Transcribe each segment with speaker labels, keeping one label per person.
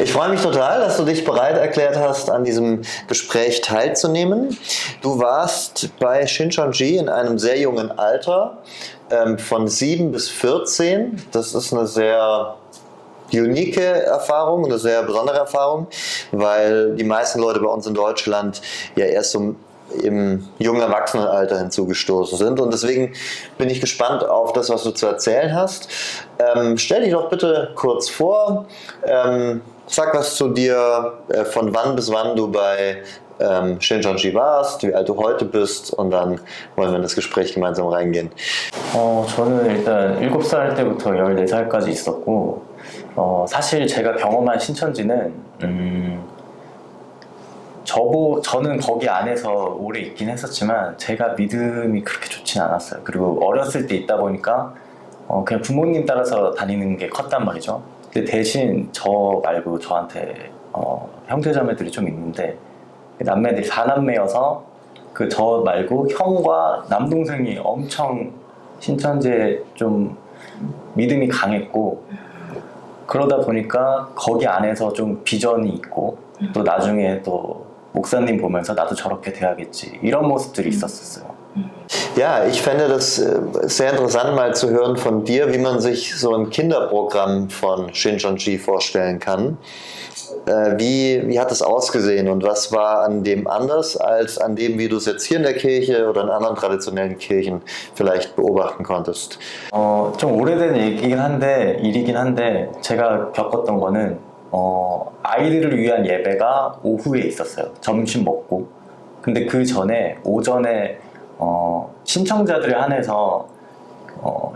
Speaker 1: Ich freue mich total, dass du dich bereit erklärt hast, an diesem Gespräch teilzunehmen. Du warst bei Shincheonji in einem sehr jungen Alter, von 7 bis 14. Das ist eine sehr unique Erfahrung, eine sehr besondere Erfahrung, weil die meisten Leute bei uns in Deutschland ja erst so im jungen Erwachsenenalter hinzugestoßen sind. Und deswegen bin ich gespannt auf das, was du zu erzählen hast. Stell dich doch bitte kurz vor, sag was zu dir, von wann bis wann du bei Shincheonji warst, wie alt du heute bist, und dann wollen wir in das Gespräch gemeinsam reingehen.
Speaker 2: 저는 일단 7살 때부터 14살까지 있었고, 사실 제가 경험한 신천지는 저는 거기 안에서 오래 있긴 했었지만 제가 믿음이 그렇게 좋진 않았어요. 그리고 어렸을 때 있다 보니까 그냥 부모님 따라서 다니는 게 컸단 말이죠. 근데 대신 저 말고 저한테 형제자매들이 좀 있는데, 남매들이 4남매여서 그 저 말고 형과 남동생이 엄청 신천지에 좀 믿음이 강했고, 그러다 보니까 거기 안에서 좀 비전이 있고, 또 나중에 또 목사님 보면서 나도 저렇게 돼야겠지, 이런 모습들이 있었어요.
Speaker 1: Ja, ich fände das sehr interessant mal zu hören von dir, wie man sich so ein Kinderprogramm von Shincheonji vorstellen kann. Wie hat es ausgesehen und was war an dem anders als an dem, wie du es jetzt hier in der Kirche oder in anderen traditionellen Kirchen vielleicht beobachten konntest?
Speaker 2: 좀 오래된 일이긴 한데 제가 겪었던 거는 아이들을 위한 예배가 오후에 있었어요. 점심 먹고. 근데 그 전에 오전에 신청자들에 한해서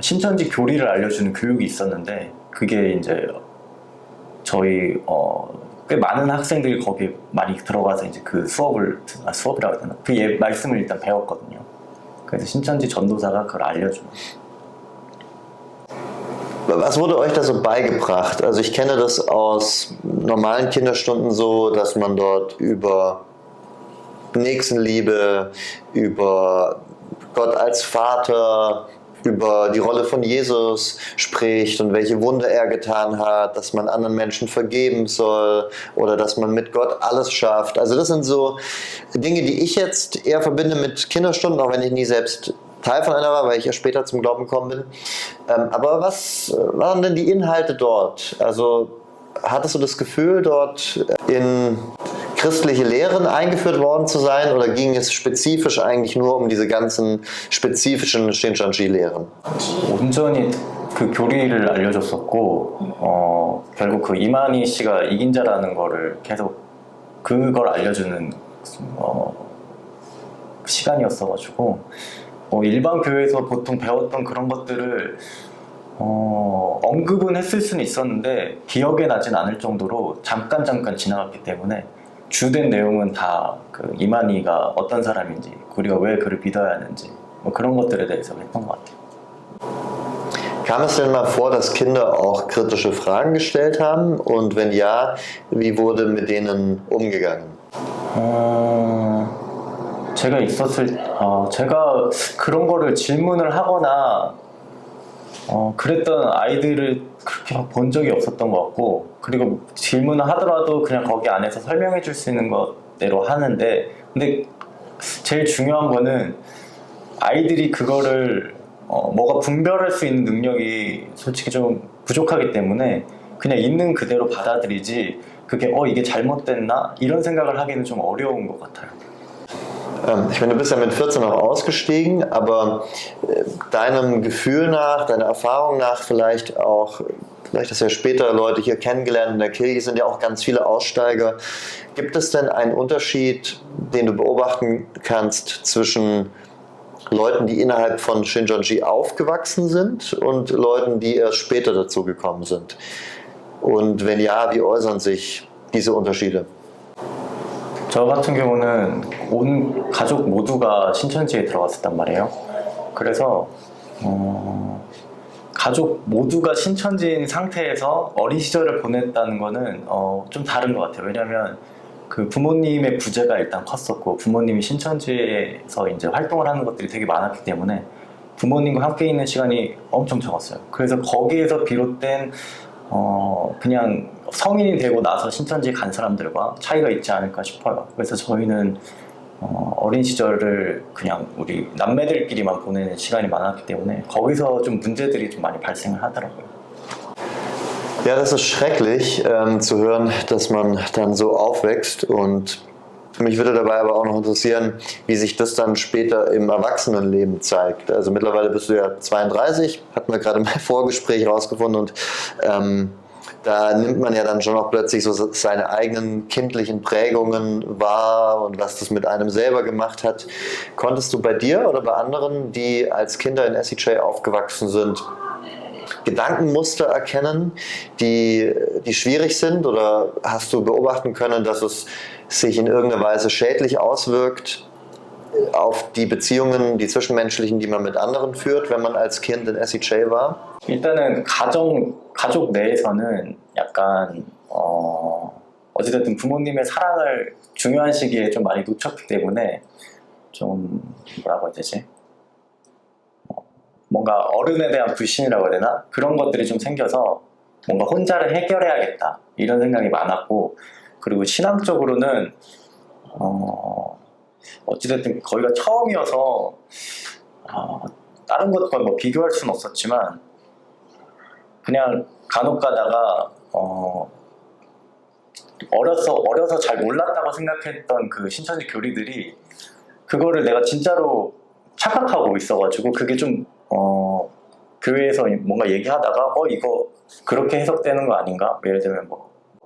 Speaker 2: 신천지 교리를 알려주는 교육이 있었는데, 그게 이제 저희 꽤 많은 학생들이 거기 많이 들어가서 이제 그 수업이라고 해야 되나? 그 말씀을 일단 배웠거든요. 그래서 신천지 전도사가 그걸 알려주는.
Speaker 1: Was wurde euch da so beigebracht? Also ich kenne das aus normalen Kinderstunden so, dass man dort über Nächstenliebe, über Gott als Vater, über die Rolle von Jesus spricht und welche Wunder er getan hat, dass man anderen Menschen vergeben soll oder dass man mit Gott alles schafft. Also das sind so Dinge, die ich jetzt eher verbinde mit Kinderstunden, auch wenn ich nie selbst Teil von einer war, weil ich ja später zum Glauben gekommen bin. Aber was waren denn die Inhalte dort? Also hattest du das Gefühl, dort in christliche Lehren eingeführt worden zu sein, oder ging es spezifisch eigentlich nur um diese ganzen spezifischen Shincheonji-Lehren?
Speaker 2: 온전히 그 교리를 알려줬었고, 결국 그 이만희 씨가 이긴 자라는 거를 계속 그걸 알려주는 시간이었어가지고, 일반 교회에서 보통 배웠던 그런 것들을 언급은 했을 수는 있었는데 기억에 나진 않을 정도로 잠깐 지나갔기 때문에 주된 내용은 다 그 이만희가 어떤 사람인지, 우리가 왜 그를 믿어야 하는지, 그런 것들에 대해서 했던 것 같아요.
Speaker 1: Kam es denn mal vor, dass Kinder auch kritische Fragen gestellt haben? Und wenn ja, wie wurde mit denen umgegangen?
Speaker 2: 제가 그런 거를 질문을 하거나 그랬던 아이들을 그렇게 막 본 적이 없었던 것 같고, 그리고 질문을 하더라도 그냥 거기 안에서 설명해 줄 수 있는 것대로 하는데, 근데 제일 중요한 거는 아이들이 그거를 뭐가 분별할 수 있는 능력이 솔직히 좀 부족하기 때문에 그냥 있는 그대로 받아들이지, 그게 이게 잘못됐나? 이런 생각을 하기는 좀 어려운 것 같아요.
Speaker 1: Ich meine, du bist ja mit 14 auch ausgestiegen, aber deinem Gefühl nach, deiner Erfahrung nach, vielleicht hast du ja später Leute hier kennengelernt in der Kirche, sind ja auch ganz viele Aussteiger. Gibt es denn einen Unterschied, den du beobachten kannst zwischen Leuten, die innerhalb von Shincheonji aufgewachsen sind, und Leuten, die erst später dazu gekommen sind? Und wenn ja, wie äußern sich diese Unterschiede?
Speaker 2: 저 같은 경우는 온 가족 모두가 신천지에 들어갔었단 말이에요. 그래서 가족 모두가 신천지인 상태에서 어린 시절을 보냈다는 거는 좀 다른 것 같아요. 왜냐하면 그 부모님의 부재가 일단 컸었고, 부모님이 신천지에서 이제 활동을 하는 것들이 되게 많았기 때문에 부모님과 함께 있는 시간이 엄청 적었어요. 그래서 거기에서 비롯된 그냥 성인이 되고 나서 신천지 간 사람들과 차이가 있지 않을까 싶어요. 그래서 저희는 어린 sicher을 그냥 우리 남매들끼리만 보내는 시간이 많았기 때문에 거기서 좀 문제들이 좀 많이 발생을 하더라고요.
Speaker 1: Ja, das ist schrecklich zu hören, dass man dann so aufwächst, und mich würde dabei aber auch noch interessieren, wie sich das dann später im Erwachsenenleben zeigt. Also mittlerweile bist du ja 32, hatten wir gerade im Vorgespräch rausgefunden, und da nimmt man ja dann schon auch plötzlich so seine eigenen kindlichen Prägungen wahr und was das mit einem selber gemacht hat. Konntest du bei dir oder bei anderen, die als Kinder in SEJ aufgewachsen sind, Gedankenmuster erkennen, die schwierig sind, oder hast du beobachten können, dass es sich in irgendeiner Weise schädlich auswirkt auf die Beziehungen, die zwischenmenschlichen, die man mit anderen führt, wenn man als Kind in SEJ war?
Speaker 2: 일단은 가족 내에서는 약간 어찌됐든 부모님의 사랑을 중요한 시기에 좀 많이 놓쳤기 때문에 좀 뭐라고 해야 되지? 뭔가 어른에 대한 불신이라고 해야 되나? 그런 것들이 좀 생겨서 뭔가 혼자를 해결해야겠다 이런 생각이 많았고, 그리고 신앙적으로는 어찌됐든 거기가 처음이어서 다른 것과 뭐 비교할 수는 없었지만 그냥 간혹 가다가 어려서 잘 몰랐다고 생각했던 그 신천지 교리들이 그거를 내가 진짜로 착각하고 있어가지고 그게 좀 교회에서 뭔가 얘기하다가 이거 그렇게 해석되는 거 아닌가? 예를 들면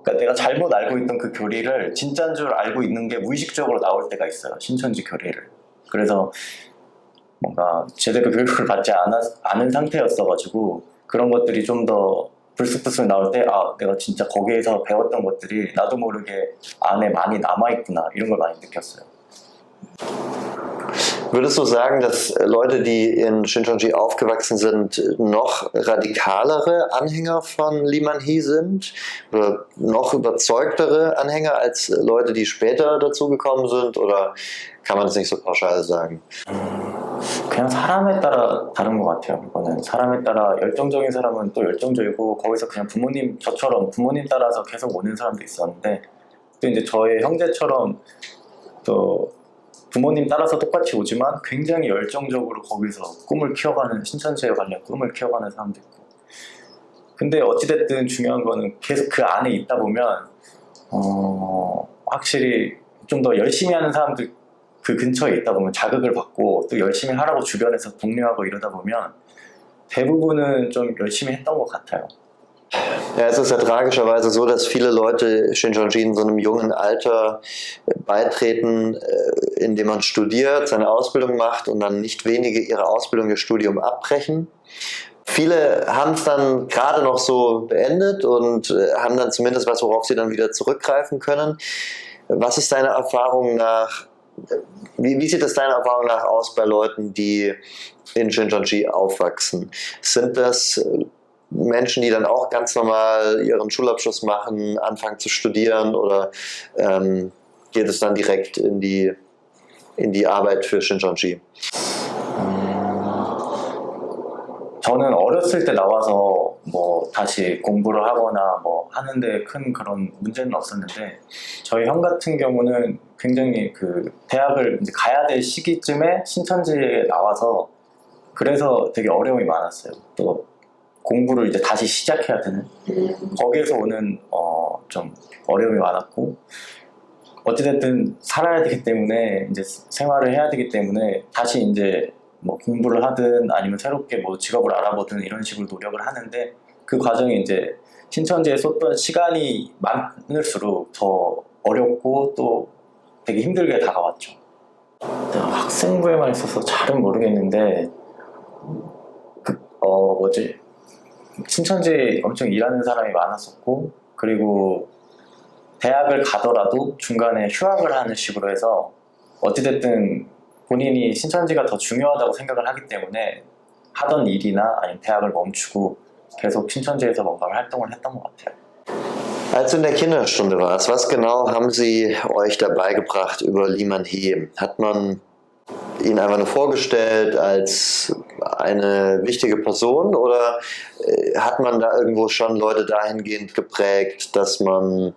Speaker 2: 그러니까 내가 잘못 알고 있던 그 교리를 진짜인 줄 알고 있는 게 무의식적으로 나올 때가 있어요. 신천지 교리를. 그래서 뭔가 제대로 교육을 받지 않은 상태였어가지고 그런 것들이 좀 더 불쑥불쑥 나올 때 내가 진짜 거기에서 배웠던 것들이 나도 모르게 안에 많이 남아있구나 이런 걸 많이 느꼈어요.
Speaker 1: Würdest du sagen, dass Leute, die in Shincheonji aufgewachsen sind, noch radikalere Anhänger von Lee Man-hee sind? Oder noch überzeugtere Anhänger als Leute, die später dazugekommen sind? Oder kann man das nicht so pauschal sagen?
Speaker 2: 그냥 사람에 따라 다른 것 같아요. 이거는 사람에 따라 열정적인 사람은 또 열정적이고 거기서 그냥 저처럼 부모님 따라서 계속 오는 사람도 있었는데, 또 이제 저의 형제처럼 또 부모님 따라서 똑같이 오지만 굉장히 열정적으로 거기서 꿈을 키워가는, 신천지에 관련 꿈을 키워가는 사람도 있고. 근데 어찌됐든 중요한 거는 계속 그 안에 있다 보면 확실히 좀 더 열심히 하는 사람들 그 근처에 있다 보면 자극을 받고 또 열심히 하라고 주변에서 독려하고 이러다 보면 대부분은 좀 열심히 했던 것 같아요.
Speaker 1: Ja, es ist ja tragischerweise so, dass viele Leute Shincheonji in so einem jungen Alter beitreten, indem man studiert, seine Ausbildung macht, und dann nicht wenige ihre Ausbildung, ihr Studium abbrechen. Viele haben es dann gerade noch so beendet und haben dann zumindest was, worauf sie dann wieder zurückgreifen können. Was ist deiner Erfahrung nach, wie sieht es deiner Erfahrung nach aus bei Leuten, die in Shincheonji aufwachsen? Sind das Menschen, die dann auch ganz normal ihren Schulabschluss machen, anfangen zu studieren, oder geht es dann direkt in die Arbeit für Shincheonji?
Speaker 2: 저는 어렸을 때 나와서 뭐 다시 공부를 하거나 뭐 하는데 큰 그런 문제는 없었는데, 저희 형 같은 경우는 굉장히 그 대학을 이제 가야 될 시기쯤에 신천지에 나와서 그래서 되게 어려움이 많았어요. 또 공부를 이제 다시 시작해야 되는 거기에서 오는 좀 어려움이 많았고, 어찌됐든 살아야 되기 때문에 이제 생활을 해야 되기 때문에 다시 이제 뭐 공부를 하든 아니면 새롭게 뭐 직업을 알아보든 이런 식으로 노력을 하는데, 그 과정이 이제 신천지에 쏟던 시간이 많을수록 더 어렵고 또 되게 힘들게 다가왔죠. 내가 학생부에만 있어서 잘은 모르겠는데 신천지에 엄청 일하는 사람이 많았었고, 그리고 대학을 가더라도 중간에 휴학을 하는 식으로 해서 어찌됐든 본인이 신천지가 더 중요하다고 생각을 하기 때문에 하던 일이나 아니면 대학을 멈추고 계속 신천지에서 뭔가 활동을 했던 것 같아요.
Speaker 1: Als du in der Kinderstunde warst, was genau haben sie euch da beigebracht über Lee Man-hee? Hat man ihn einfach nur vorgestellt als eine wichtige Person oder hat man da irgendwo schon Leute dahingehend geprägt, dass man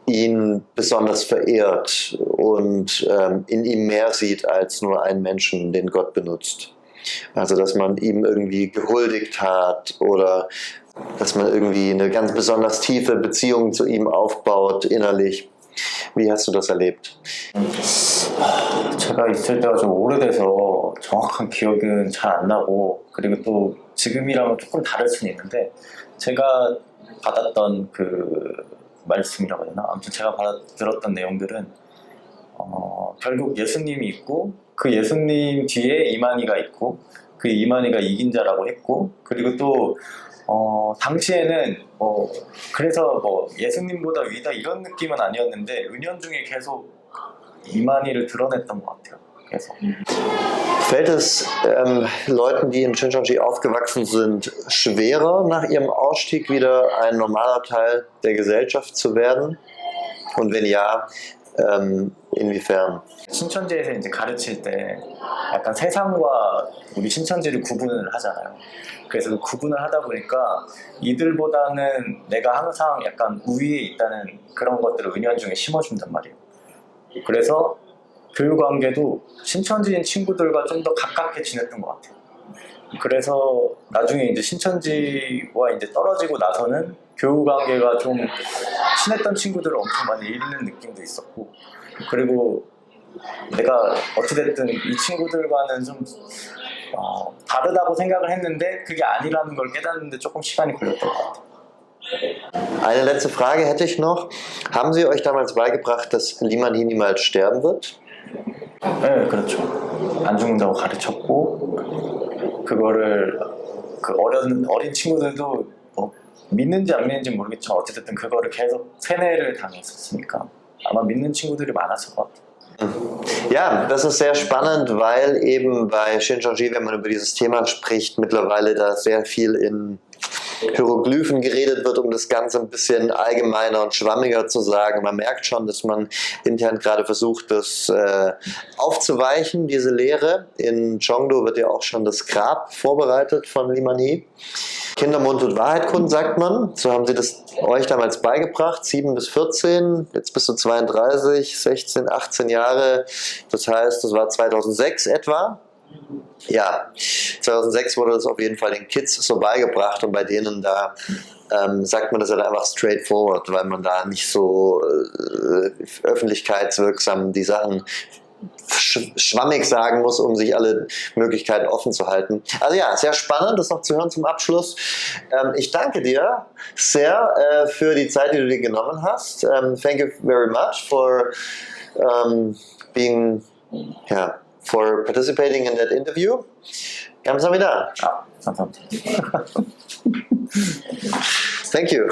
Speaker 1: ihn besonders verehrt und in ihm mehr sieht als nur einen Menschen, den Gott benutzt? Also dass man ihm irgendwie gehuldigt hat oder dass man irgendwie eine ganz besonders tiefe Beziehung zu ihm aufbaut innerlich. Wie hast du das erlebt?
Speaker 2: 제가 있을 때가 좀 오래돼서 정확한 기억은 잘 안 나고 그리고 또 지금이랑은 조금 다를 수는 있는데 제가 받았던 그 말씀이라고 해야 되나? 아무튼 제가 들었던 내용들은 결국 예수님이 있고 그 예수님 뒤에 이만희가 있고 그 이만희가 이긴 자라고 했고 그리고 또 당시에는 그래서 뭐 예수님보다 위다 이런 느낌은 아니었는데 은연중에 계속 이만희를 드러냈던 것 같아요. 그래서
Speaker 1: Fällt es Leuten, die in Shincheonji aufgewachsen sind, schwerer, nach ihrem Ausstieg wieder ein normaler Teil der Gesellschaft zu werden? Und wenn ja, inwiefern?
Speaker 2: 신천지에서 이제 가르칠 때 약간 세상과 우리 신천지를 구분을 하잖아요. 그래서 그 구분을 하다 보니까 이들보다는 내가 항상 약간 우위에 있다는 그런 것들을 은연중에 심어준단 말이에요. 그래서 교육 관계도 신천지인 친구들과 좀 더 가깝게 지냈던 것 같아요. 그래서 나중에 이제 신천지와 이제 떨어지고 나서는 교육 관계가 좀 친했던 친구들을 엄청 많이 잃는 느낌도 있었고, 그리고 내가 어찌됐든 이 친구들과는 좀 다르다고 생각을 했는데 그게 아니라는 걸 깨닫는데 조금 시간이 걸렸던 것 같아요.
Speaker 1: Eine letzte Frage hätte ich noch. Haben Sie euch damals beigebracht, dass Liman Hee niemals sterben wird?
Speaker 2: 네, 그렇죠. 안 죽는다고 가르쳤고 그거를 그 어린 친구들도 뭐 믿는지 안 믿는지 모르겠지만 어쨌든 그거를 계속 세뇌를 당했었으니까 아마 믿는 친구들이 많았을 것 같아요.
Speaker 1: Ja, das ist sehr spannend, weil eben bei Shincheonji, wenn man über dieses Thema spricht, mittlerweile da sehr viel in Hieroglyphen geredet wird, um das Ganze ein bisschen allgemeiner und schwammiger zu sagen. Man merkt schon, dass man intern gerade versucht, das aufzuweichen, diese Lehre. In Cheongdo wird ja auch schon das Grab vorbereitet von Liman Hee. Kindermund und Wahrheit kund, sagt man. So haben sie das euch damals beigebracht, 7 bis 14, jetzt bist du 32, 16, 18 Jahre. Das heißt, das war 2006 etwa. Ja, 2006 wurde das auf jeden Fall den Kids so beigebracht und bei denen da sagt man das halt einfach straightforward, weil man da nicht so öffentlichkeitswirksam die Sachen schwammig sagen muss, um sich alle Möglichkeiten offen zu halten. Also ja, sehr spannend, das noch zu hören zum Abschluss. Ich danke dir sehr für die Zeit, die du dir genommen hast. Thank you very much for for participating in that interview. 감사합니다.
Speaker 2: 감사합니다.
Speaker 1: Thank you.